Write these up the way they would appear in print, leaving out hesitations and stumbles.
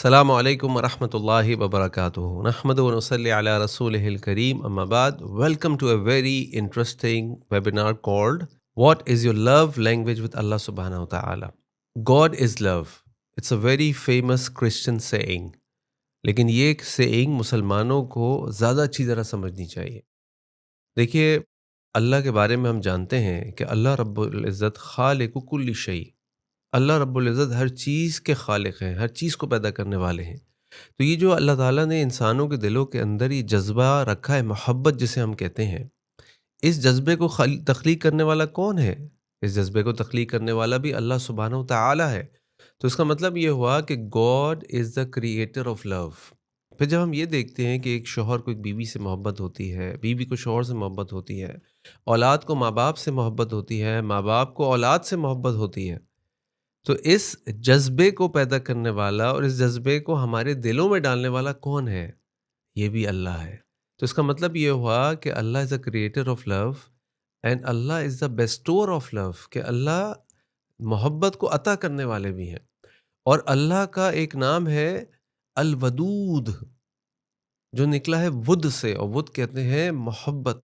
السلام علیکم ورحمۃ اللہ وبرکاتہ نحمد و نصلی علی رسول الکریم اما بعد welcome to a very interesting webinar called what is your love language with اللہ سبحانہ و تعالی. God is love. It's a very famous Christian saying. لیکن یہ ایک saying مسلمانوں کو زیادہ اچھی طرح سمجھنی چاہیے. دیکھیے، اللہ کے بارے میں ہم جانتے ہیں کہ اللہ رب العزت خالق کل شیء. اللہ رب العزت ہر چیز کے خالق ہیں، ہر چیز کو پیدا کرنے والے ہیں. تو یہ جو اللہ تعالیٰ نے انسانوں کے دلوں کے اندر یہ جذبہ رکھا ہے، محبت جسے ہم کہتے ہیں، اس جذبے کو تخلیق کرنے والا کون ہے؟ اس جذبے کو تخلیق کرنے والا بھی اللہ سبحانہ و تعالیٰ ہے. تو اس کا مطلب یہ ہوا کہ God is the creator of love. پھر جب ہم یہ دیکھتے ہیں کہ ایک شوہر کو ایک بیوی سے محبت ہوتی ہے، بیوی کو شوہر سے محبت ہوتی ہے، اولاد کو ماں باپ سے محبت ہوتی ہے، ماں باپ کو اولاد سے محبت ہوتی ہے، تو اس جذبے کو پیدا کرنے والا اور اس جذبے کو ہمارے دلوں میں ڈالنے والا کون ہے؟ یہ بھی اللہ ہے. تو اس کا مطلب یہ ہوا کہ اللہ is a creator of love and اللہ is the bestower of love, کہ اللہ محبت کو عطا کرنے والے بھی ہیں. اور اللہ کا ایک نام ہے الودود، جو نکلا ہے ود سے، اور ود کہتے ہیں محبت.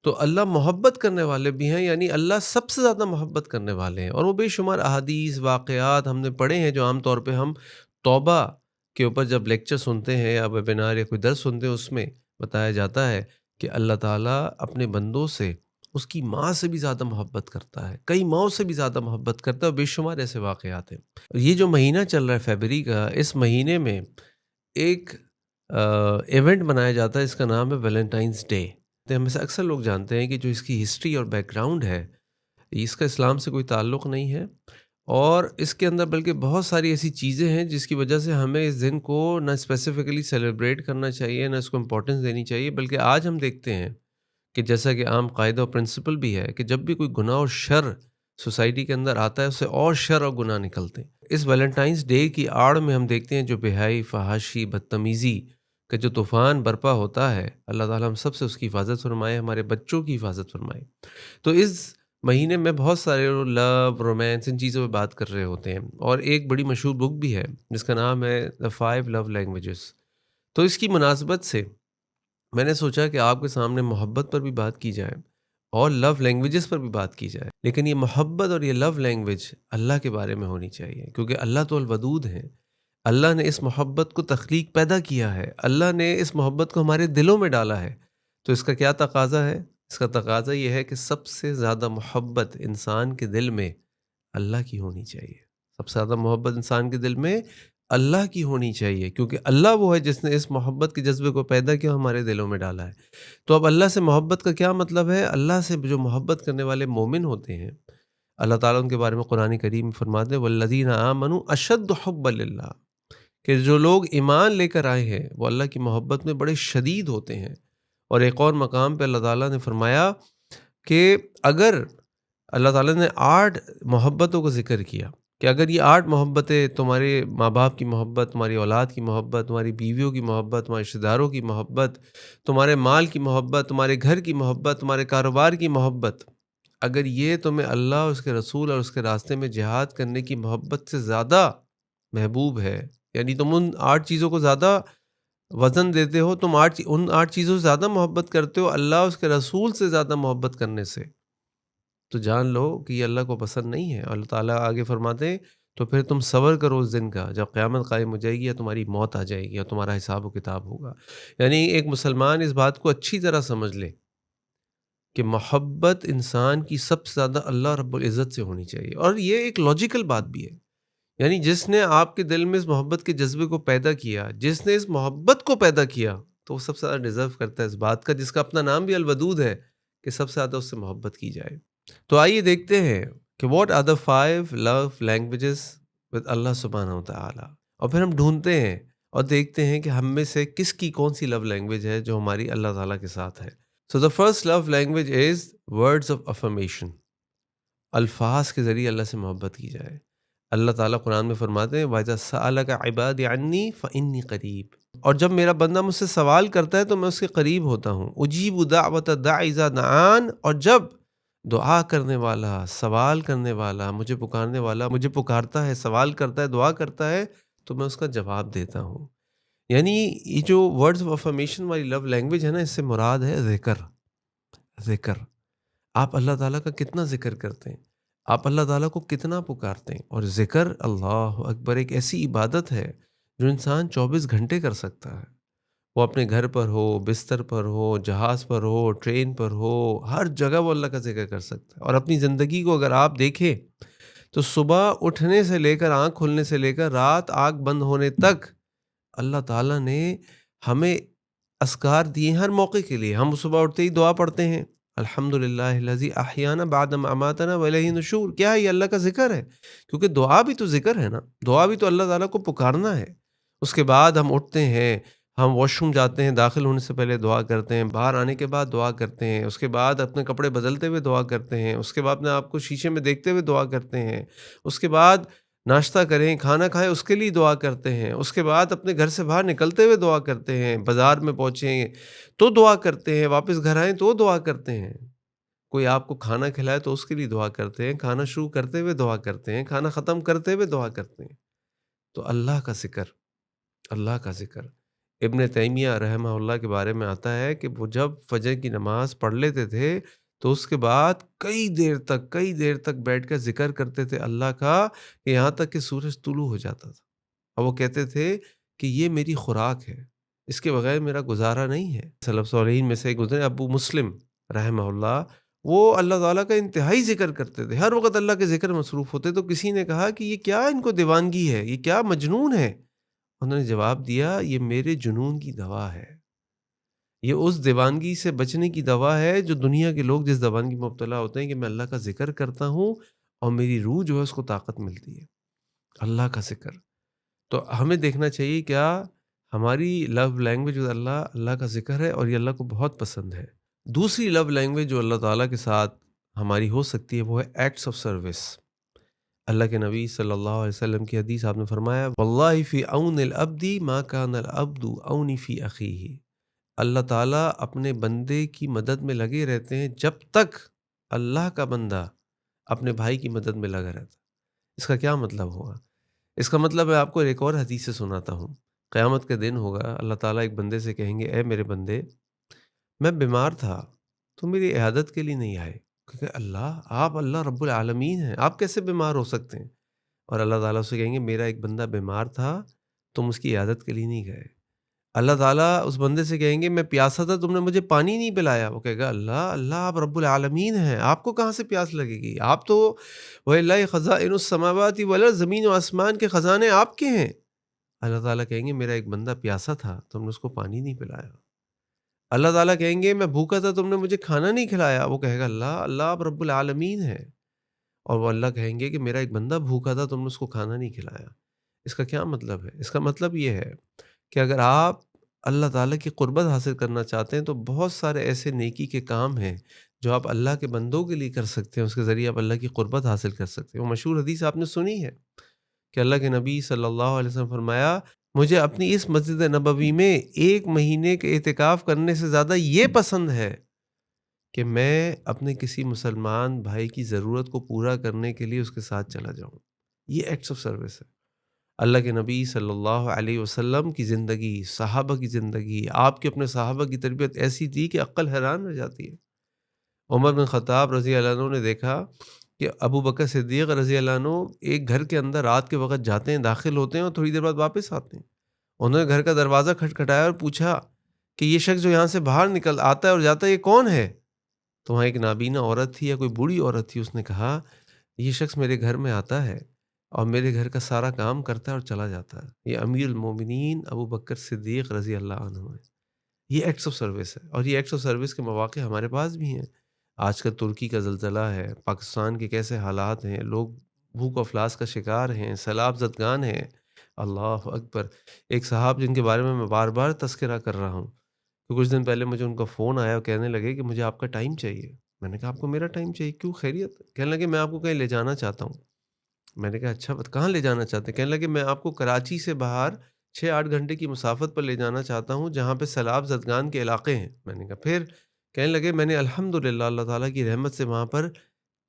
تو اللہ محبت کرنے والے بھی ہیں، یعنی اللہ سب سے زیادہ محبت کرنے والے ہیں. اور وہ بے شمار احادیث واقعات ہم نے پڑھے ہیں، جو عام طور پہ ہم توبہ کے اوپر جب لیکچر سنتے ہیں یا ویبینار یا کوئی درس سنتے ہیں، اس میں بتایا جاتا ہے کہ اللہ تعالیٰ اپنے بندوں سے اس کی ماں سے بھی زیادہ محبت کرتا ہے، کئی ماؤں سے بھی زیادہ محبت کرتا ہے، اور بے شمار ایسے واقعات ہیں. یہ جو مہینہ چل رہا ہے فیبری کا، اس مہینے میں ایک ایونٹ منایا جاتا ہے، اس کا نام ہے ویلنٹائنس ڈے. ہم سے اکثر لوگ جانتے ہیں کہ جو اس کی ہسٹری اور بیک گراؤنڈ ہے، اس کا اسلام سے کوئی تعلق نہیں ہے، اور اس کے اندر بلکہ بہت ساری ایسی چیزیں ہیں جس کی وجہ سے ہمیں اس دن کو نہ اسپیسیفکلی سیلیبریٹ کرنا چاہیے، نہ اس کو امپورٹنس دینی چاہیے. بلکہ آج ہم دیکھتے ہیں کہ جیسا کہ عام قاعدہ اور پرنسپل بھی ہے کہ جب بھی کوئی گناہ اور شر سوسائٹی کے اندر آتا ہے، اس سے اور شر اور گناہ نکلتے ہیں. اس ویلنٹائنس ڈے کی آڑ میں ہم دیکھتے ہیں جو بےحیائی، فحاشی، بدتمیزی کا جو طوفان برپا ہوتا ہے، اللہ تعالیٰ ہم سب سے اس کی حفاظت فرمائے، ہمارے بچوں کی حفاظت فرمائے. تو اس مہینے میں بہت سارے لو، رومانس، ان چیزوں پہ بات کر رہے ہوتے ہیں. اور ایک بڑی مشہور بک بھی ہے جس کا نام ہے دا 5 لو لینگویجز. تو اس کی مناسبت سے میں نے سوچا کہ آپ کے سامنے محبت پر بھی بات کی جائے اور لو لینگویجز پر بھی بات کی جائے. لیکن یہ محبت اور یہ لو لینگویج اللہ کے بارے میں ہونی چاہیے، کیونکہ اللہ تو الودود ہیں. اللہ نے اس محبت کو تخلیق پیدا کیا ہے، اللہ نے اس محبت کو ہمارے دلوں میں ڈالا ہے. تو اس کا کیا تقاضا ہے؟ اس کا تقاضا یہ ہے کہ سب سے زیادہ محبت انسان کے دل میں اللہ کی ہونی چاہیے. سب سے زیادہ محبت انسان کے دل میں اللہ کی ہونی چاہیے، کیونکہ اللہ وہ ہے جس نے اس محبت کے جذبے کو پیدا کیا، ہمارے دلوں میں ڈالا ہے. تو اب اللہ سے محبت کا کیا مطلب ہے؟ اللہ سے جو محبت کرنے والے مومن ہوتے ہیں، اللہ تعالیٰ ان کے بارے میں قرآن کریم میں فرماتے ہیں والذین آمنوا اشد حبا للہ، کہ جو لوگ ایمان لے کر آئے ہیں وہ اللہ کی محبت میں بڑے شدید ہوتے ہیں. اور ایک اور مقام پہ اللہ تعالیٰ نے فرمایا کہ اگر اللہ تعالیٰ نے 8 محبتوں کو ذکر کیا، کہ اگر یہ 8 محبتیں، تمہارے ماں باپ کی محبت، تمہاری اولاد کی محبت، تمہاری بیویوں کی محبت، تمہارے رشتہ داروں کی محبت، تمہارے مال کی محبت، تمہارے گھر کی محبت، تمہارے کاروبار کی محبت، اگر یہ تمہیں اللہ، اس کے رسول اور اس کے راستے میں جہاد کرنے کی محبت سے زیادہ محبوب ہے، یعنی تم ان 8 چیزوں کو زیادہ وزن دیتے ہو، تم ان 8 چیزوں سے زیادہ محبت کرتے ہو اللہ اس کے رسول سے زیادہ محبت کرنے سے، تو جان لو کہ یہ اللہ کو پسند نہیں ہے. اللہ تعالیٰ آگے فرماتے ہیں تو پھر تم صبر کرو اس دن کا جب قیامت قائم ہو جائے گی، یا تمہاری موت آ جائے گی، یا تمہارا حساب و کتاب ہوگا. یعنی ایک مسلمان اس بات کو اچھی طرح سمجھ لے کہ محبت انسان کی سب سے زیادہ اللہ رب العزت سے ہونی چاہیے. اور یہ ایک لاجیکل بات بھی ہے، یعنی جس نے آپ کے دل میں اس محبت کے جذبے کو پیدا کیا، جس نے اس محبت کو پیدا کیا، تو وہ سب سے زیادہ ڈیزرو کرتا ہے اس بات کا، جس کا اپنا نام بھی الودود ہے، کہ سب سے زیادہ اس سے محبت کی جائے. تو آئیے دیکھتے ہیں کہ what are the 5 love languages with اللہ سبحانہ و تعالیٰ. اور پھر ہم ڈھونڈتے ہیں اور دیکھتے ہیں کہ ہم میں سے کس کی کون سی لو لینگویج ہے جو ہماری اللہ تعالیٰ کے ساتھ ہے. So the first love language is words of affirmation. الفاظ کے ذریعے اللہ سے محبت کی جائے. اللہ تعالیٰ قرآن میں فرماتے ہیں وَإِذَا سَأَلَكَ عِبَادِي عَنِّي فَإِنِّي قَرِيبٌ. اور جب میرا بندہ مجھ سے سوال کرتا ہے تو میں اس کے قریب ہوتا ہوں. اُجِیبُ دَعْوَةَ الدَّاعِ إِذَا دَعَانِ. اور جب دعا کرنے والا، سوال کرنے والا، مجھے پکارنے والا مجھے پکارتا ہے، سوال کرتا ہے، دعا کرتا ہے، تو میں اس کا جواب دیتا ہوں. یعنی یہ جو ورڈز آف افرمیشن والی لو لینگویج ہے نا، اس سے مراد ہے ذکر. ذکر. آپ اللہ تعالیٰ کا کتنا ذکر کرتے ہیں، آپ اللہ تعالیٰ کو کتنا پکارتے ہیں. اور ذکر اللہ اکبر ایک ایسی عبادت ہے جو انسان 24 گھنٹے کر سکتا ہے. وہ اپنے گھر پر ہو، بستر پر ہو، جہاز پر ہو، ٹرین پر ہو، ہر جگہ وہ اللہ کا ذکر کر سکتا ہے. اور اپنی زندگی کو اگر آپ دیکھیں تو صبح اٹھنے سے لے کر آنکھ کھلنے سے لے کر رات آنکھ بند ہونے تک اللہ تعالیٰ نے ہمیں اذکار دیے ہر موقع کے لیے. ہم صبح اٹھتے ہی دعا پڑھتے ہیں، الحمد للہ الذی احیانا بعد ما اماتنا والیہ النشور. کیا ہے؟ یہ اللہ کا ذکر ہے، کیونکہ دعا بھی تو ذکر ہے نا. دعا بھی تو اللہ تعالیٰ کو پکارنا ہے. اس کے بعد ہم اٹھتے ہیں، ہم واش روم جاتے ہیں، داخل ہونے سے پہلے دعا کرتے ہیں، باہر آنے کے بعد دعا کرتے ہیں، اس کے بعد اپنے کپڑے بدلتے ہوئے دعا کرتے ہیں، اس کے بعد اپنے آپ کو شیشے میں دیکھتے ہوئے دعا کرتے ہیں، اس کے بعد ناشتہ کریں، کھانا کھائیں، اس کے لیے دعا کرتے ہیں، اس کے بعد اپنے گھر سے باہر نکلتے ہوئے دعا کرتے ہیں، بازار میں پہنچیں تو دعا کرتے ہیں، واپس گھر آئیں تو دعا کرتے ہیں. کوئی آپ کو کھانا کھلائے تو اس کے لیے دعا کرتے ہیں، کھانا شروع کرتے ہوئے دعا کرتے ہیں، کھانا ختم کرتے ہوئے دعا کرتے ہیں. تو اللہ کا ذکر، اللہ کا ذکر. ابن تیمیہ رحمہ اللہ کے بارے میں آتا ہے کہ وہ جب فجر کی نماز پڑھ لیتے تھے تو اس کے بعد کئی دیر تک بیٹھ کر ذکر کرتے تھے اللہ کا، کہ یہاں تک کہ سورج طلوع ہو جاتا تھا. اور وہ کہتے تھے کہ یہ میری خوراک ہے، اس کے بغیر میرا گزارا نہیں ہے. سلف صالحین میں سے گزرے ابو مسلم رحمہ اللہ، وہ اللہ تعالیٰ کا انتہائی ذکر کرتے تھے، ہر وقت اللہ کے ذکر مصروف ہوتے. تو کسی نے کہا کہ یہ کیا ان کو دیوانگی ہے، یہ کیا مجنون ہے؟ انہوں نے جواب دیا، یہ میرے جنون کی دوا ہے. یہ اس دیوانگی سے بچنے کی دوا ہے جو دنیا کے لوگ جس دیوانگی میں مبتلا ہوتے ہیں، کہ میں اللہ کا ذکر کرتا ہوں اور میری روح جو ہے اس کو طاقت ملتی ہے. اللہ کا ذکر. تو ہمیں دیکھنا چاہیے کیا ہماری لو لینگویج اللہ اللہ کا ذکر ہے، اور یہ اللہ کو بہت پسند ہے. دوسری لو لینگویج جو اللہ تعالیٰ کے ساتھ ہماری ہو سکتی ہے وہ ہے ایکٹس آف سروس. اللہ کے نبی صلی اللہ علیہ وسلم کی حدیث آپ نے فرمایا، واللہ فی اون العبد ما کان العبد اونی فی اخیہ. اللہ تعالیٰ اپنے بندے کی مدد میں لگے رہتے ہیں جب تک اللہ کا بندہ اپنے بھائی کی مدد میں لگا رہتا. اس کا کیا مطلب ہوگا؟ اس کا مطلب ہے، آپ کو ایک اور حدیث سے سناتا ہوں. قیامت کے دن ہوگا، اللہ تعالیٰ ایک بندے سے کہیں گے، اے میرے بندے، میں بیمار تھا تو میری عیادت کے لیے نہیں آئے. کیونکہ آپ اللہ رب العالمین ہیں، آپ کیسے بیمار ہو سکتے ہیں؟ اور اللہ تعالیٰ سے کہیں گے، میرا ایک بندہ بیمار تھا، تم اس کی عیادت کے لیے نہیں گئے. اللہ تعالیٰ اس بندے سے کہیں گے، میں پیاسا تھا، تم نے مجھے پانی نہیں پلایا. وہ کہے گا، اللہ آپ رب العالمین ہیں، آپ کو کہاں سے پیاس لگے گی؟ آپ تو وَلِلَّهِ خَزَائِنُ السَّمَاوَاتِ وَالْأَرْضِ، زمین و آسمان کے خزانے آپ کے ہیں. اللہ تعالیٰ کہیں گے، میرا ایک بندہ پیاسا تھا، تم نے اس کو پانی نہیں پلایا. اللہ تعالیٰ کہیں گے، میں بھوکا تھا، تم نے مجھے کھانا نہیں کھلایا. وہ کہے گا، اللہ آپ رب العالمین ہیں. اور وہ اللہ کہیں گے کہ میرا ایک بندہ بھوکا تھا، تم نے اس کو کھانا نہیں کھلایا. اس کا کیا مطلب ہے؟ اس کا مطلب یہ ہے کہ اگر آپ اللہ تعالیٰ کی قربت حاصل کرنا چاہتے ہیں تو بہت سارے ایسے نیکی کے کام ہیں جو آپ اللہ کے بندوں کے لیے کر سکتے ہیں، اس کے ذریعے آپ اللہ کی قربت حاصل کر سکتے ہیں. وہ مشہور حدیث آپ نے سنی ہے کہ اللہ کے نبی صلی اللہ علیہ وسلم فرمایا، مجھے اپنی اس مسجد نبوی میں 1 مہینے کے اعتکاف کرنے سے زیادہ یہ پسند ہے کہ میں اپنے کسی مسلمان بھائی کی ضرورت کو پورا کرنے کے لیے اس کے ساتھ چلا جاؤں. یہ ایکٹس آف سروس ہے. اللہ کے نبی صلی اللہ علیہ وسلم کی زندگی، صحابہ کی زندگی، آپ کے اپنے صحابہ کی تربیت ایسی تھی کہ عقل حیران رہ جاتی ہے. عمر بن خطاب رضی اللہ عنہ نے دیکھا کہ ابو بکر صدیق رضی اللہ عنہ ایک گھر کے اندر رات کے وقت جاتے ہیں، داخل ہوتے ہیں اور تھوڑی دیر بعد واپس آتے ہیں. انہوں نے گھر کا دروازہ کھٹکھٹایا اور پوچھا کہ یہ شخص جو یہاں سے باہر نکل آتا ہے اور جاتا ہے، یہ کون ہے؟ تو وہاں ایک نابینا عورت تھی یا کوئی بوڑھی عورت تھی. اس نے کہا، یہ شخص میرے گھر میں آتا ہے اور میرے گھر کا سارا کام کرتا ہے اور چلا جاتا ہے. یہ امیر المومنین ابو بکر صدیق رضی اللہ عنہ ہے. یہ ایکٹس آف سروس ہے، اور یہ ایکٹس آف سروس کے مواقع ہمارے پاس بھی ہیں. آج کل ترکی کا زلزلہ ہے، پاکستان کے کیسے حالات ہیں، لوگ بھوک افلاس کا شکار ہیں، سیلاب زدگان ہیں. اللہ اکبر. ایک صاحب جن کے بارے میں بار بار تذکرہ کر رہا ہوں، تو کچھ دن پہلے مجھے ان کا فون آیا اور کہنے لگے کہ مجھے آپ کا ٹائم چاہیے. میں نے کہا، آپ کو میرا ٹائم چاہیے؟ کیوں، خیریت؟ کہنے لگے، میں آپ کو کہیں لے جانا چاہتا ہوں. میں نے کہا، اچھا کہاں لے جانا چاہتے ہیں؟ کہنے لگے، میں آپ کو کراچی سے باہر 6-8 گھنٹے کی مسافت پر لے جانا چاہتا ہوں جہاں پہ سیلاب زدگان کے علاقے ہیں. میں نے کہا، پھر؟ کہنے لگے، میں نے الحمدللہ اللہ تعالیٰ کی رحمت سے وہاں پر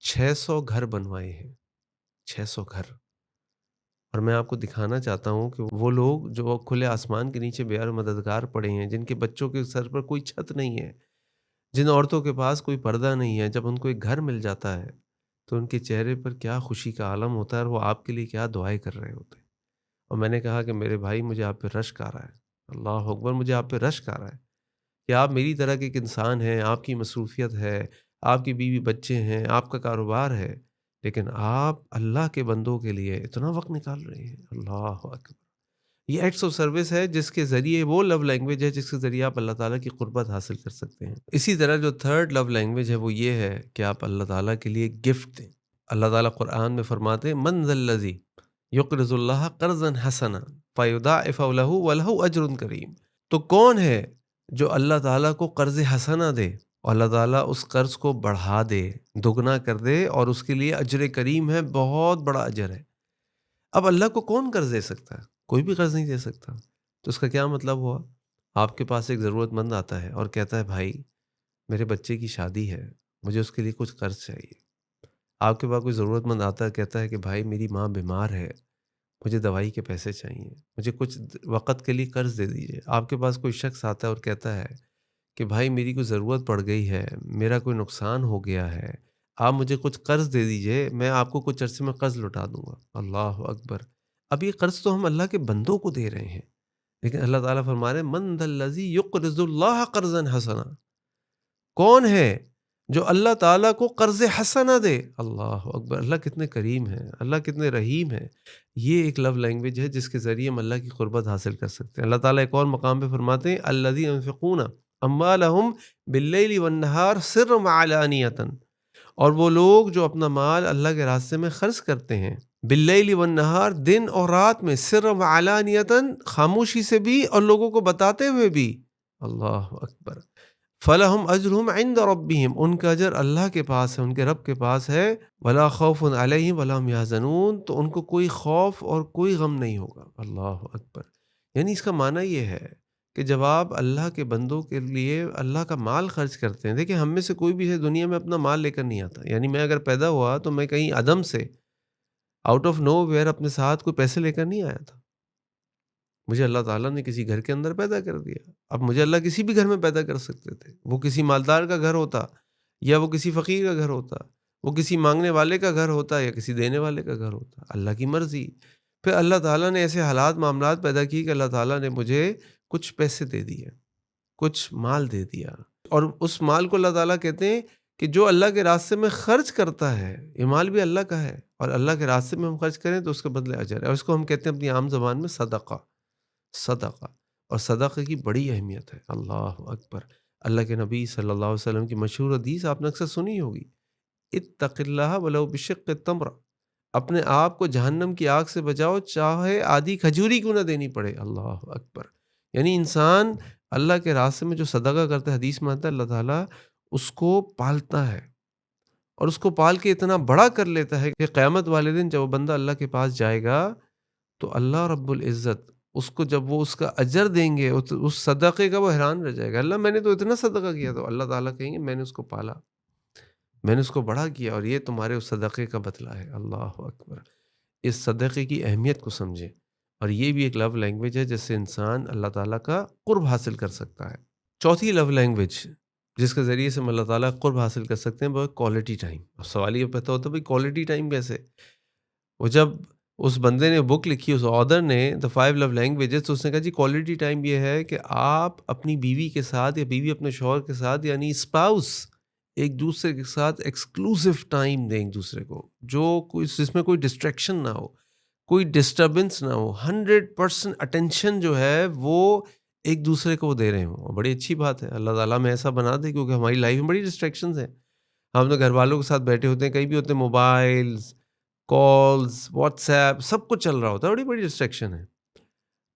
600 گھر بنوائے ہیں. 600 گھر. اور میں آپ کو دکھانا چاہتا ہوں کہ وہ لوگ جو کھلے آسمان کے نیچے بے مددگار پڑے ہیں، جن کے بچوں کے سر پر کوئی چھت نہیں ہے، جن عورتوں کے پاس کوئی پردہ نہیں ہے، جب ان کو ایک گھر مل جاتا ہے تو ان کے چہرے پر کیا خوشی کا عالم ہوتا ہے اور وہ آپ کے لیے کیا دعائیں کر رہے ہوتے ہیں۔ اور میں نے کہا کہ میرے بھائی، مجھے آپ پہ رشک آ رہا ہے، اللہ اکبر، مجھے آپ پہ رشک آ رہا ہے کہ آپ میری طرح کے ایک انسان ہیں، آپ کی مصروفیت ہے، آپ کی بیوی بچے ہیں، آپ کا کاروبار ہے، لیکن آپ اللہ کے بندوں کے لیے اتنا وقت نکال رہے ہیں، اللہ اکبر۔ یہ ایکٹس آف سروس ہے جس کے ذریعے، وہ لو لینگویج ہے جس کے ذریعے آپ اللہ تعالیٰ کی قربت حاصل کر سکتے ہیں۔ اسی طرح جو تھرڈ لو لینگویج ہے وہ یہ ہے کہ آپ اللہ تعالیٰ کے لیے گفٹ دیں۔ اللہ تعالیٰ قرآن میں فرماتے ہیں من ذا الذی یقرض اللہ قرضا حسنا فیضاعفہ لہ ولہ اجر کریم۔ تو کون ہے جو اللہ تعالیٰ کو قرض حسنا دے اور اللہ تعالیٰ اس قرض کو بڑھا دے، دگنا کر دے، اور اس کے لیے اجر کریم ہے، بہت بڑا اجر ہے۔ اب اللہ کو کون قرض دے سکتا ہے؟ کوئی بھی قرض نہیں دے سکتا۔ تو اس کا کیا مطلب ہوا؟ آپ کے پاس ایک ضرورت مند آتا ہے اور کہتا ہے بھائی میرے بچے کی شادی ہے، مجھے اس کے لیے کچھ قرض چاہیے۔ آپ کے پاس کوئی ضرورت مند آتا ہے، کہتا ہے کہ بھائی میری ماں بیمار ہے، مجھے دوائی کے پیسے چاہیے، مجھے کچھ وقت کے لیے قرض دے دیجیے۔ آپ کے پاس کوئی شخص آتا ہے اور کہتا ہے کہ بھائی میری کوئی ضرورت پڑ گئی ہے، میرا کوئی نقصان ہو گیا ہے، آپ مجھے کچھ قرض دے دیجئے، میں آپ کو کچھ عرصے میں قرض لوٹا دوں گا۔ اللہ اکبر! اب یہ قرض تو ہم اللہ کے بندوں کو دے رہے ہیں، لیکن اللہ تعالیٰ فرما رہے ہیں من ذا الذی یقرض اللہ قرضا حسنا۔ کون ہے جو اللہ تعالیٰ کو قرض حسنا دے؟ اللہ اکبر! اللہ کتنے کریم ہیں، اللہ کتنے رحیم ہیں۔ یہ ایک لو لینگویج ہے جس کے ذریعے ہم اللہ کی قربت حاصل کر سکتے ہیں۔ اللہ تعالیٰ ایک اور مقام پہ فرماتے ہیں الذین ينفقون اموالہم باللیل والنہار سرا وعلانیۃ، اور وہ لوگ جو اپنا مال اللہ کے راستے میں خرچ کرتے ہیں، باللیل والنہار، دن اور رات میں، سرا وعلانیۃ، خاموشی سے بھی اور لوگوں کو بتاتے ہوئے بھی۔ اللہ اکبر! فَلَهُمْ أَجْرُهُمْ عِنْدَ رَبِّهِمْ، ان کا اجر اللہ کے پاس ہے، ان کے رب کے پاس ہے۔ وَلَا خَوْفٌ عَلَيْهِمْ وَلَا هُمْ يَحْزَنُونَ، تو ان کو کوئی خوف اور کوئی غم نہیں ہوگا۔ اللہ اکبر! یعنی اس کا معنی یہ ہے کہ جب آپ اللہ کے بندوں کے لیے اللہ کا مال خرچ کرتے ہیں، دیکھیں ہم میں سے کوئی بھی ہے دنیا میں اپنا مال لے کر نہیں آتا۔ یعنی میں اگر پیدا ہوا تو میں کہیں عدم سے، آؤٹ آف نو ویئر، اپنے ساتھ کوئی پیسے لے کر نہیں آیا تھا۔ مجھے اللہ تعالیٰ نے کسی گھر کے اندر پیدا کر دیا۔ اب مجھے اللہ کسی بھی گھر میں پیدا کر سکتے تھے، وہ کسی مالدار کا گھر ہوتا یا وہ کسی فقیر کا گھر ہوتا، وہ کسی مانگنے والے کا گھر ہوتا یا کسی دینے والے کا گھر ہوتا، اللہ کی مرضی۔ پھر اللہ تعالیٰ نے ایسے حالات معاملات پیدا کی کہ اللہ تعالیٰ نے مجھے کچھ پیسے دے دیے، کچھ مال دے دیا، اور اس مال کو اللہ تعالیٰ کہتے ہیں کہ جو اللہ کے راستے میں خرچ کرتا ہے، یہ مال بھی اللہ کا ہے، اور اللہ کے راستے میں ہم خرچ کریں تو اس کے بدلے اجر ہے، اور اس کو ہم کہتے ہیں اپنی عام زبان میں صدقہ۔ صدقہ، اور صدقہ کی بڑی اہمیت ہے۔ اللہ اکبر! اللہ کے نبی صلی اللہ علیہ وسلم کی مشہور حدیث آپ نے اکثر سنی ہوگی، اتق اللہ ولو بشق تمرہ، اپنے آپ کو جہنم کی آگ سے بچاؤ چاہے آدھی کھجوری کیوں نہ دینی پڑے۔ اللہ اکبر! یعنی انسان اللہ کے راستے میں جو صدقہ کرتا ہے، حدیث میں آتا ہے اللہ تعالیٰ اس کو پالتا ہے، اور اس کو پال کے اتنا بڑا کر لیتا ہے کہ قیامت والے دن جب وہ بندہ اللہ کے پاس جائے گا تو اللہ رب العزت اس کو، جب وہ اس کا اجر دیں گے، اس صدقے کا وہ حیران رہ جائے گا، اللہ میں نے تو اتنا صدقہ کیا، تو اللہ تعالیٰ کہیں گے میں نے اس کو پالا، میں نے اس کو بڑا کیا، اور یہ تمہارے اس صدقے کا بدلہ ہے۔ اللہ اکبر! اس صدقے کی اہمیت کو سمجھیں، اور یہ بھی ایک لو لینگویج ہے جس سے انسان اللہ تعالیٰ کا قرب حاصل کر سکتا ہے۔ چوتھی لو لینگویج جس کے ذریعے سے ہم اللہ تعالیٰ کا قرب حاصل کر سکتے ہیں وہ ہے کوالٹی ٹائم۔ اب سوال یہ پیدا ہوتا ہے بھائی کوالٹی ٹائم کیسے؟ وہ جب اس بندے نے بک لکھی، اس آدر نے دا 5 لو لینگویجز، تو اس نے کہا جی کوالٹی ٹائم یہ ہے کہ آپ اپنی بیوی کے ساتھ یا بیوی اپنے شوہر کے ساتھ، یعنی اسپاؤس، ایک دوسرے کے ساتھ ایکسکلوسیو ٹائم دیں ایک دوسرے کو، جو کوئی جس میں کوئی ڈسٹریکشن نہ ہو، کوئی ڈسٹربنس نہ ہو، 100% اٹینشن جو ہے وہ ایک دوسرے کو دے رہے ہوں۔ بڑی اچھی بات ہے، اللہ تعالیٰ میں ایسا بنا دے، کیونکہ ہماری لائف میں بڑی ڈسٹریکشنز ہیں۔ ہم تو گھر والوں کے ساتھ بیٹھے ہوتے ہیں، کہیں بھی ہوتے ہیں، موبائلز، کالز، واٹس ایپ، سب کچھ چل رہا ہوتا ہے، بڑی بڑی ڈسٹریکشن ہے۔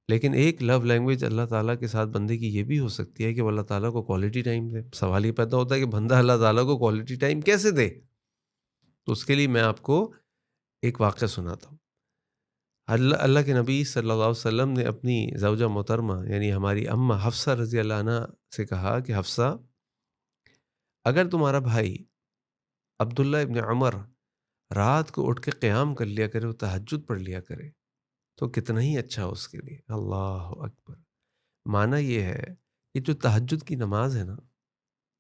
لیکن ایک لو لینگویج اللہ تعالیٰ کے ساتھ بندے کی یہ بھی ہو سکتی ہے کہ وہ اللہ تعالیٰ کو کوالٹی ٹائم دے۔ سوال یہ پیدا ہوتا ہے کہ بندہ اللہ تعالیٰ کو کوالٹی ٹائم کیسے دے؟ تو اس کے لیے میں آپ کو ایک واقعہ سناتا ہوں۔ اللہ کے نبی صلی اللہ علیہ وسلم نے اپنی زوجہ محترمہ یعنی ہماری اماں حفصہ رضی اللہ عنہ سے کہا کہ حفصہ، اگر تمہارا بھائی عبداللہ ابن عمر رات کو اٹھ کے قیام کر لیا کرے، وہ تہجد پڑھ لیا کرے، تو کتنا ہی اچھا اس کے لیے۔ اللہ اکبر! معنی یہ ہے کہ جو تہجد کی نماز ہے نا،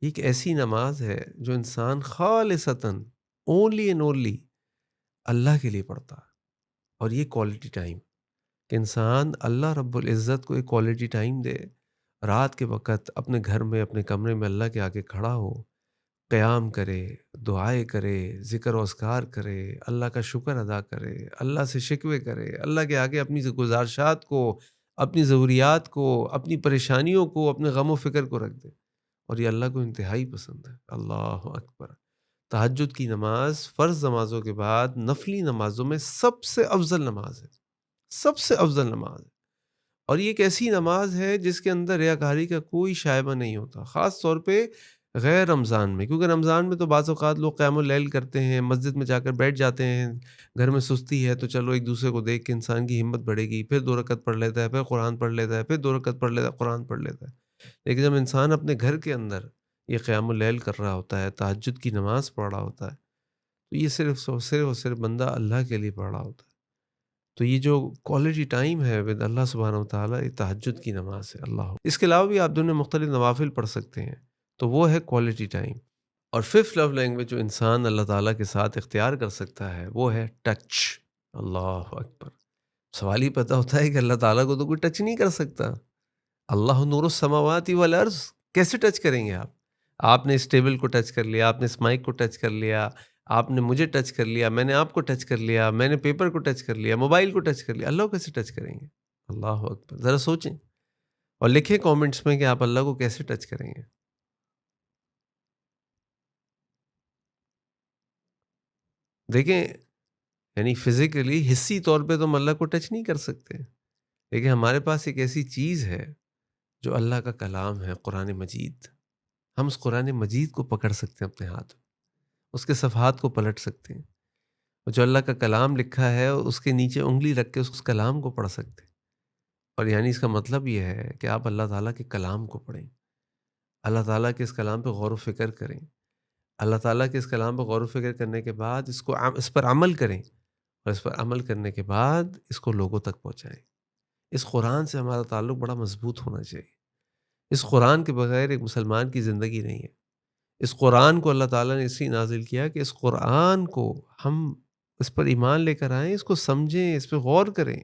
یہ ایک ایسی نماز ہے جو انسان خالصتاً اونلی اینڈ اونلی اللہ کے لیے پڑھتا ہے، اور یہ کوالٹی ٹائم کہ انسان اللہ رب العزت کو ایک کوالٹی ٹائم دے، رات کے وقت اپنے گھر میں اپنے کمرے میں اللہ کے آگے کھڑا ہو، قیام کرے، دعائیں کرے، ذکر و اذکار کرے، اللہ کا شکر ادا کرے، اللہ سے شکوے کرے، اللہ کے آگے اپنی گزارشات کو، اپنی ضروریات کو، اپنی پریشانیوں کو، اپنے غم و فکر کو رکھ دے، اور یہ اللہ کو انتہائی پسند ہے۔ اللہ اکبر! تہجد کی نماز فرض نمازوں کے بعد نفلی نمازوں میں سب سے افضل نماز ہے، سب سے افضل نماز ہے، اور یہ ایک ایسی نماز ہے جس کے اندر ریاکاری کا کوئی شائبہ نہیں ہوتا، خاص طور پہ غیر رمضان میں، کیونکہ رمضان میں تو بعض اوقات لوگ قیام اللیل کرتے ہیں، مسجد میں جا کر بیٹھ جاتے ہیں، گھر میں سستی ہے تو چلو ایک دوسرے کو دیکھ کے انسان کی ہمت بڑھے گی، پھر 2 رکعت پڑھ لیتا ہے، پھر قرآن پڑھ لیتا ہے، پھر 2 رکعت پڑھ لیتا ہے، قرآن پڑھ لیتا ہے۔ لیکن جب انسان اپنے گھر کے اندر یہ قیام اللیل کر رہا ہوتا ہے، تہجد کی نماز پڑھ رہا ہوتا ہے، تو یہ صرف اور صرف بندہ اللہ کے لیے پڑھ رہا ہوتا ہے۔ تو یہ جو کوالٹی ٹائم ہے ود اللہ سبحانہ و تعالیٰ، یہ تہجد کی نماز ہے۔ اللہ، اس کے علاوہ بھی آپ دنیا مختلف نوافل پڑھ سکتے ہیں، تو وہ ہے کوالٹی ٹائم۔ اور ففتھ لو لینگویج جو انسان اللہ تعالیٰ کے ساتھ اختیار کر سکتا ہے وہ ہے ٹچ۔ اللہ اکبر! سوال ہی پیدا ہوتا ہے کہ اللہ تعالیٰ کو تو کوئی ٹچ نہیں کر سکتا۔ اللہ نور السماوات والارض، کیسے ٹچ کریں گے آپ؟ آپ نے اس ٹیبل کو ٹچ کر لیا، آپ نے اس مائک کو ٹچ کر لیا، آپ نے مجھے ٹچ کر لیا، میں نے آپ کو ٹچ کر لیا، میں نے پیپر کو ٹچ کر لیا، موبائل کو ٹچ کر لیا، اللہ کو کیسے ٹچ کریں گے؟ اللہ اکبر! ذرا سوچیں اور لکھیں کامنٹس میں کہ آپ اللہ کو کیسے ٹچ کریں گے۔ دیکھیں، یعنی فزیکلی حصی طور پہ تو ہم اللہ کو ٹچ نہیں کر سکتے، لیکن ہمارے پاس ایک ایسی چیز ہے جو اللہ کا کلام ہے، قرآن مجید۔ ہم اس قرآن مجید کو پکڑ سکتے ہیں اپنے ہاتھ میں، اس کے صفحات کو پلٹ سکتے ہیں، اور جو اللہ کا کلام لکھا ہے اس کے نیچے انگلی رکھ کے اس کلام کو پڑھ سکتے ہیں۔ اور یعنی اس کا مطلب یہ ہے کہ آپ اللہ تعالیٰ کے کلام کو پڑھیں، اللہ تعالیٰ کے اس کلام پہ غور و فکر کریں، اللہ تعالیٰ کے اس کلام پہ غور و فکر کرنے کے بعد اس پر عمل کریں، اور اس پر عمل کرنے کے بعد اس کو لوگوں تک پہنچائیں۔ اس قرآن سے ہمارا تعلق بڑا مضبوط ہونا چاہیے۔ اس قرآن کے بغیر ایک مسلمان کی زندگی نہیں ہے۔ اس قرآن کو اللہ تعالیٰ نے اس لیے نازل کیا کہ اس قرآن کو ہم اس پر ایمان لے کر آئیں، اس کو سمجھیں، اس پہ غور کریں۔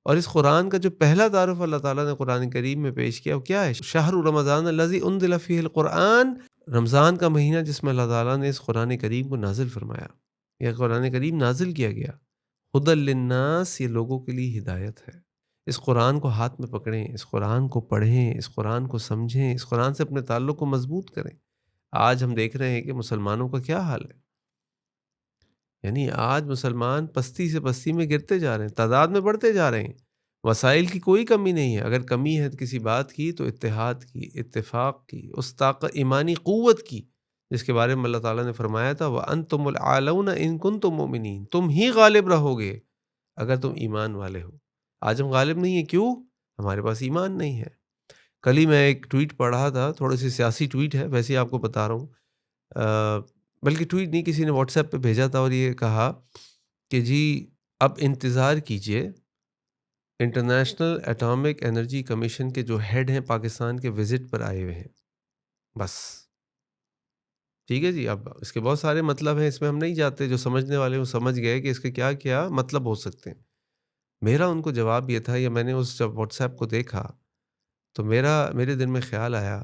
اور اس قرآن کا جو پہلا تعارف اللہ تعالیٰ نے قرآن کریم میں پیش کیا وہ کیا ہے؟ شہر رمضان الذی انزل فیہ القرآن، رمضان کا مہینہ جس میں اللہ تعالیٰ نے اس قرآن کریم کو نازل فرمایا، یہ قرآن کریم نازل کیا گیا۔ ہدی للناس، یہ لوگوں کے لیے ہدایت ہے۔ اس قرآن کو ہاتھ میں پکڑیں، اس قرآن کو پڑھیں، اس قرآن کو سمجھیں، اس قرآن سے اپنے تعلق کو مضبوط کریں۔ آج ہم دیکھ رہے ہیں کہ مسلمانوں کا کیا حال ہے، یعنی آج مسلمان پستی سے پستی میں گرتے جا رہے ہیں، تعداد میں بڑھتے جا رہے ہیں۔ وسائل کی کوئی کمی نہیں ہے، اگر کمی ہے کسی بات کی تو اتحاد کی، اتفاق کی، اس طاقت ایمانی قوت کی جس کے بارے میں اللہ تعالیٰ نے فرمایا تھا وَأَنْتُمُ الْأَعْلَوْنَ إِن كُنتُم مُؤْمِنِينَ، تم ہی غالب رہو گے اگر تم ایمان والے ہو۔ آج ہم غالب نہیں ہیں، کیوں؟ ہمارے پاس ایمان نہیں ہے۔ کل ہی میں ایک ٹویٹ پڑھ رہا تھا، تھوڑی سی سیاسی ٹویٹ ہے، ویسے ہی آپ کو بتا رہا ہوں، بلکہ ٹویٹ نہیں، کسی نے واٹس ایپ پہ بھیجا تھا اور یہ کہا کہ جی اب انتظار کیجئے، انٹرنیشنل ایٹامک انرجی کمیشن کے جو ہیڈ ہیں پاکستان کے وزٹ پر آئے ہوئے ہیں، بس ٹھیک ہے جی۔ اب اس کے بہت سارے مطلب ہیں، اس میں ہم نہیں جاتے، جو سمجھنے والے وہ سمجھ گئے کہ اس کے کیا کیا مطلب ہو سکتے ہیں۔ میرا ان کو جواب یہ تھا، یا میں نے اس جب واٹس ایپ کو دیکھا تو میرے دل میں خیال آیا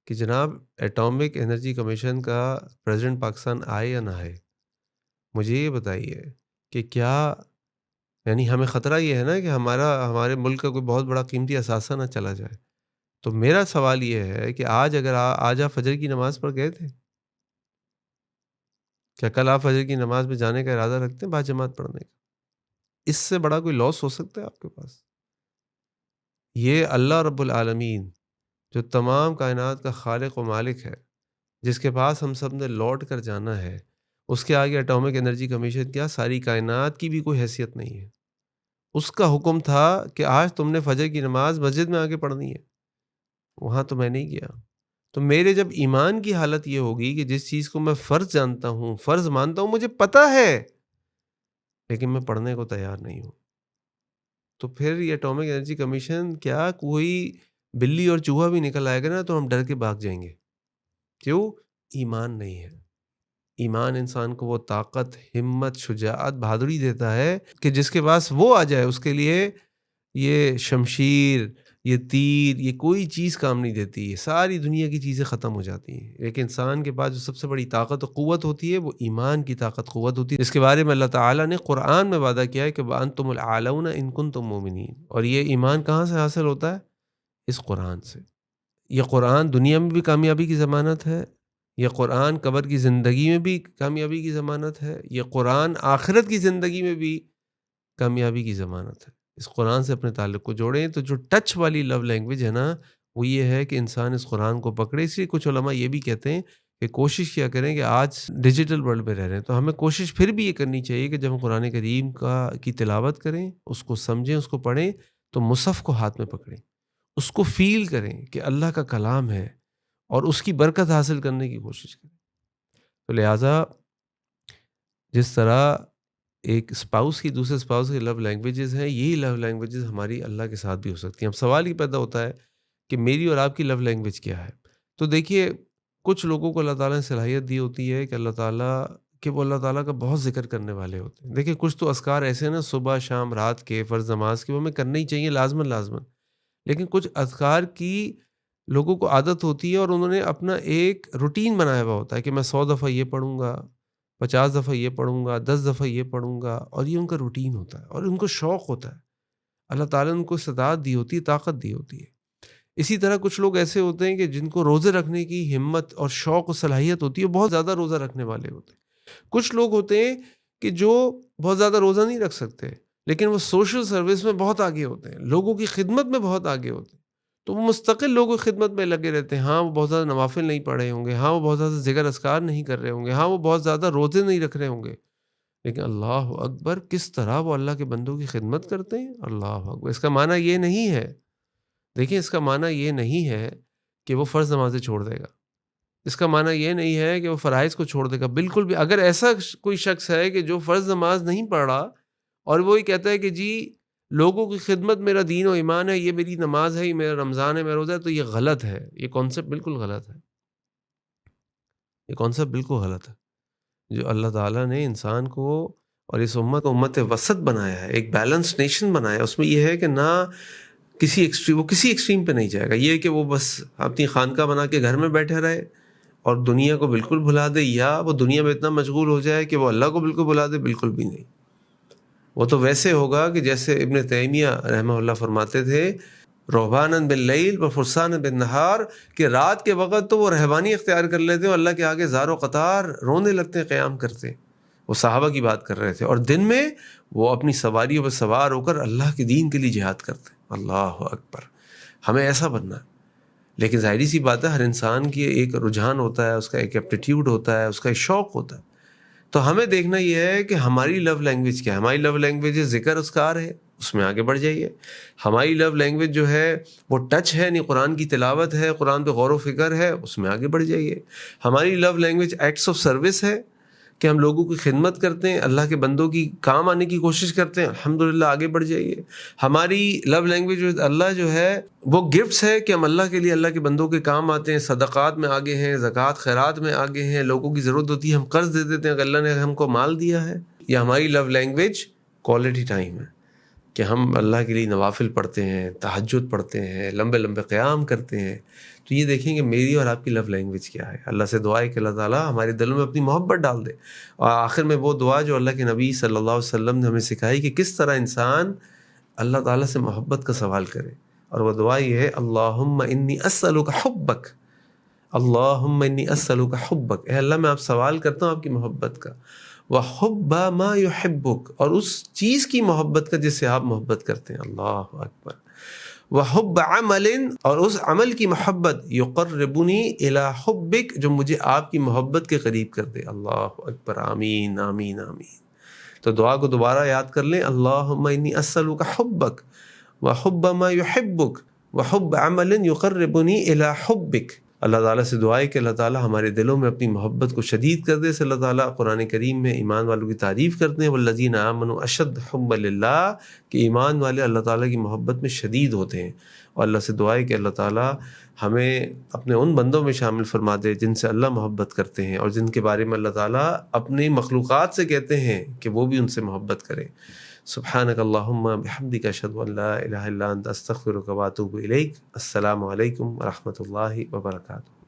کہ جناب ایٹامک انرجی کمیشن کا پریزیڈنٹ پاکستان آئے یا نہ آئے، مجھے یہ بتائیے کہ کیا، یعنی ہمیں خطرہ یہ ہے نا کہ ہمارے ملک کا کوئی بہت بڑا قیمتی اثاثہ نہ چلا جائے۔ تو میرا سوال یہ ہے کہ آج آپ فجر کی نماز پڑھ گئے تھے؟ کیا کل آپ فجر کی نماز میں جانے کا ارادہ رکھتے ہیں باجماعت پڑھنے کا؟ اس سے بڑا کوئی لاس ہو سکتا ہے آپ کے پاس؟ یہ اللہ رب العالمین جو تمام کائنات کا خالق و مالک ہے، جس کے پاس ہم سب نے لوٹ کر جانا ہے، اس کے آگے ایٹامک انرجی کمیشن کیا ساری کائنات کی بھی کوئی حیثیت نہیں ہے۔ اس کا حکم تھا کہ آج تم نے فجر کی نماز مسجد میں آ کے پڑھنی ہے، وہاں تو میں نہیں گیا۔ تو میرے جب ایمان کی حالت یہ ہوگی کہ جس چیز کو میں فرض جانتا ہوں، فرض مانتا ہوں، مجھے پتہ ہے، لیکن میں پڑھنے کو تیار نہیں ہوں، تو پھر یہ اٹامک انرجی کمیشن کیا کوئی بلی اور چوہا بھی نکل آئے گا نا تو ہم ڈر کے بھاگ جائیں گے. کیوں؟ ایمان نہیں ہے. ایمان انسان کو وہ طاقت، ہمت، شجاعت، بہادری دیتا ہے کہ جس کے پاس وہ آ جائے اس کے لیے یہ شمشیر، یہ تیر، یہ کوئی چیز کام نہیں دیتی. یہ ساری دنیا کی چیزیں ختم ہو جاتی ہیں. ایک انسان کے پاس جو سب سے بڑی طاقت و قوت ہوتی ہے وہ ایمان کی طاقت قوت ہوتی ہے، جس کے بارے میں اللہ تعالیٰ نے قرآن میں وعدہ کیا ہے کہ وَأَنْتُمُ الْأَعْلَوْنَ إِن كُنتُم مُؤْمِنِينَ. اور یہ ایمان کہاں سے حاصل ہوتا ہے؟ اس قرآن سے. یہ قرآن دنیا میں بھی کامیابی کی ضمانت ہے، یہ قرآن قبر کی زندگی میں بھی کامیابی کی ضمانت ہے، یہ قرآن آخرت کی زندگی میں بھی کامیابی کی ضمانت ہے. اس قرآن سے اپنے تعلق کو جوڑیں. تو جو ٹچ والی لو لینگویج ہے نا، وہ یہ ہے کہ انسان اس قرآن کو پکڑے. اس لیے کچھ علماء یہ بھی کہتے ہیں کہ کوشش کیا کریں کہ آج ڈیجیٹل ورلڈ میں رہ رہے ہیں تو ہمیں کوشش پھر بھی یہ کرنی چاہیے کہ جب ہم قرآن کریم کی تلاوت کریں، اس کو سمجھیں، اس کو پڑھیں، تو مصحف کو ہاتھ میں پکڑیں، اس کو فیل کریں کہ اللہ کا کلام ہے اور اس کی برکت حاصل کرنے کی کوشش کریں. تو لہٰذا جس طرح ایک اسپاؤس کی دوسرے اسپاؤس کی لو لینگویجز ہیں، یہی لو لینگویجز ہماری اللہ کے ساتھ بھی ہو سکتی ہیں. اب سوال یہ پیدا ہوتا ہے کہ میری اور آپ کی لو لینگویج کیا ہے؟ تو دیکھیے، کچھ لوگوں کو اللہ تعالیٰ نے صلاحیت دی ہوتی ہے کہ وہ اللہ تعالیٰ کا بہت ذکر کرنے والے ہوتے ہیں. دیکھیے کچھ تو اذکار ایسے ہیں نا، صبح شام رات کے فرض نماز کے، وہ ہمیں کرنے ہی چاہیے لازماً. لیکن کچھ اذکار کی لوگوں کو عادت ہوتی ہے اور انہوں نے اپنا ایک روٹین بنایا ہوا ہوتا ہے کہ میں 100 دفعہ یہ پڑھوں گا، 50 دفعہ یہ پڑھوں گا، 10 دفعہ یہ پڑھوں گا، اور یہ ان کا روٹین ہوتا ہے اور ان کو شوق ہوتا ہے. اللہ تعالیٰ نے ان کو استطاعت دی ہوتی ہے، طاقت دی ہوتی ہے. اسی طرح کچھ لوگ ایسے ہوتے ہیں کہ جن کو روزے رکھنے کی ہمت اور شوق و صلاحیت ہوتی ہے، بہت زیادہ روزہ رکھنے والے ہوتے ہیں. کچھ لوگ ہوتے ہیں کہ جو بہت زیادہ روزہ نہیں رکھ سکتے لیکن وہ سوشل سروس میں بہت آگے ہوتے ہیں، لوگوں کی خدمت میں بہت آگے ہوتے ہیں، تو وہ مستقل لوگوں کی خدمت میں لگے رہتے ہیں. ہاں وہ بہت زیادہ نوافل نہیں پڑھے ہوں گے، ہاں وہ بہت زیادہ ذکر اذکار نہیں کر رہے ہوں گے، ہاں وہ بہت زیادہ روزے نہیں رکھ رہے ہوں گے، لیکن اللہ اکبر کس طرح وہ اللہ کے بندوں کی خدمت کرتے ہیں. اللہ اکبر. اس کا معنی یہ نہیں ہے، دیکھیں اس کا معنی یہ نہیں ہے کہ وہ فرض نمازیں چھوڑ دے گا، اس کا معنی یہ نہیں ہے کہ وہ فرائض کو چھوڑ دے گا. بالکل بھی. اگر ایسا کوئی شخص ہے کہ جو فرض نماز نہیں پڑھ رہا اور وہ یہ کہتا ہے کہ جی لوگوں کی خدمت میرا دین و ایمان ہے، یہ میری نماز ہے، یہ میرا رمضان ہے، میرا روزہ ہے، تو یہ غلط ہے. یہ کانسیپٹ بالکل غلط ہے. یہ کانسیپٹ بالکل غلط ہے. جو اللہ تعالیٰ نے انسان کو اور اس امت وسط بنایا ہے، ایک بیلنس نیشن بنایا ہے، اس میں یہ ہے کہ نہ کسی ایکسٹریم پہ نہیں جائے گا. یہ کہ وہ بس اپنی خانقاہ بنا کے گھر میں بیٹھے رہے اور دنیا کو بالکل بھلا دے، یا وہ دنیا میں اتنا مشغول ہو جائے کہ وہ اللہ کو بالکل بھلا دے. بالکل بھی نہیں. وہ تو ویسے ہوگا کہ جیسے ابن تیمیہ رحمہ اللہ فرماتے تھے، رہباناً باللیل و فرساناً بالنہار، کہ رات کے وقت تو وہ رہبانی اختیار کر لیتے اور اللہ کے آگے زار و قطار رونے لگتے، قیام کرتے. وہ صحابہ کی بات کر رہے تھے. اور دن میں وہ اپنی سواریوں پر سوار ہو کر اللہ کے دین کے لیے جہاد کرتے. اللہ اکبر. ہمیں ایسا بننا ہے. لیکن ظاہری سی بات ہے، ہر انسان کی ایک رجحان ہوتا ہے، اس کا ایک ایپٹیٹیوڈ ہوتا ہے، اس کا ایک شوق ہوتا ہے. تو ہمیں دیکھنا یہ ہے کہ ہماری لو لینگویج کیا ہے. ہماری لو لینگویج ذکر اذکار ہے، اس میں آگے بڑھ جائیے. ہماری لو لینگویج جو ہے وہ ٹچ ہے، یعنی قرآن کی تلاوت ہے، قرآن پہ غور و فکر ہے، اس میں آگے بڑھ جائیے. ہماری لو لینگویج ایکٹس آف سروس ہے کہ ہم لوگوں کی خدمت کرتے ہیں، اللہ کے بندوں کی کام آنے کی کوشش کرتے ہیں، الحمدللہ آگے بڑھ جائیے. ہماری لو لینگویج اللہ جو ہے وہ گفٹس ہے کہ ہم اللہ کے لیے اللہ کے بندوں کے کام آتے ہیں، صدقات میں آگے ہیں، زکوٰۃ خیرات میں آگے ہیں، لوگوں کی ضرورت ہوتی ہے ہم قرض دے دیتے ہیں اگر اللہ نے ہم کو مال دیا ہے. یا ہماری لو لینگویج کوالٹی ٹائم ہے کہ ہم اللہ کے لیے نوافل پڑھتے ہیں، تہجد پڑھتے ہیں، لمبے لمبے قیام کرتے ہیں. تو یہ دیکھیں کہ میری اور آپ کی لو لینگویج کیا ہے. اللہ سے دعا ہے کہ اللہ تعالیٰ ہمارے دلوں میں اپنی محبت ڈال دے. اور آخر میں وہ دعا جو اللہ کے نبی صلی اللہ علیہ وسلم نے ہمیں سکھائی کہ کس طرح انسان اللہ تعالیٰ سے محبت کا سوال کرے. اور وہ دعا یہ ہے، اللہم انی اسألک حبک، اللہم انی اسألک حبک. اے اللہ میں آپ سوال کرتا ہوں آپ کی محبت کا، وحب ما یحبک، اور اس چیز کی محبت کا جس سے آپ محبت کرتے ہیں. اللہ اکبر. وحب عمل، اور اس عمل کی محبت، یقربنی الی حبک، جو مجھے آپ کی محبت کے قریب کر دے. اللہ اکبر. آمین آمین آمین. تو دعا کو دوبارہ یاد کر لیں، اللہم انی اسألک حبک وحب ما یحبک وحب عمل یقربنی الی حبک. اللہ تعالیٰ سے دعا ہے کہ اللہ تعالیٰ ہمارے دلوں میں اپنی محبت کو شدید کر دے. سے اللہ تعالیٰ قرآن کریم میں ایمان والوں کی تعریف کرتے ہیں والذین آمنوا اشد حبا للہ، کہ ایمان والے اللہ تعالیٰ کی محبت میں شدید ہوتے ہیں. اور اللہ سے دعا ہے کہ اللہ تعالیٰ ہمیں اپنے ان بندوں میں شامل فرما دے جن سے اللہ محبت کرتے ہیں اور جن کے بارے میں اللہ تعالیٰ اپنی مخلوقات سے کہتے ہیں کہ وہ بھی ان سے محبت کریں. سبحانک اللہم بحمدک اشہد ان لا الہ الا انت استغفرک واتوب الیک. السلام علیکم ورحمۃ اللہ وبرکاتہ.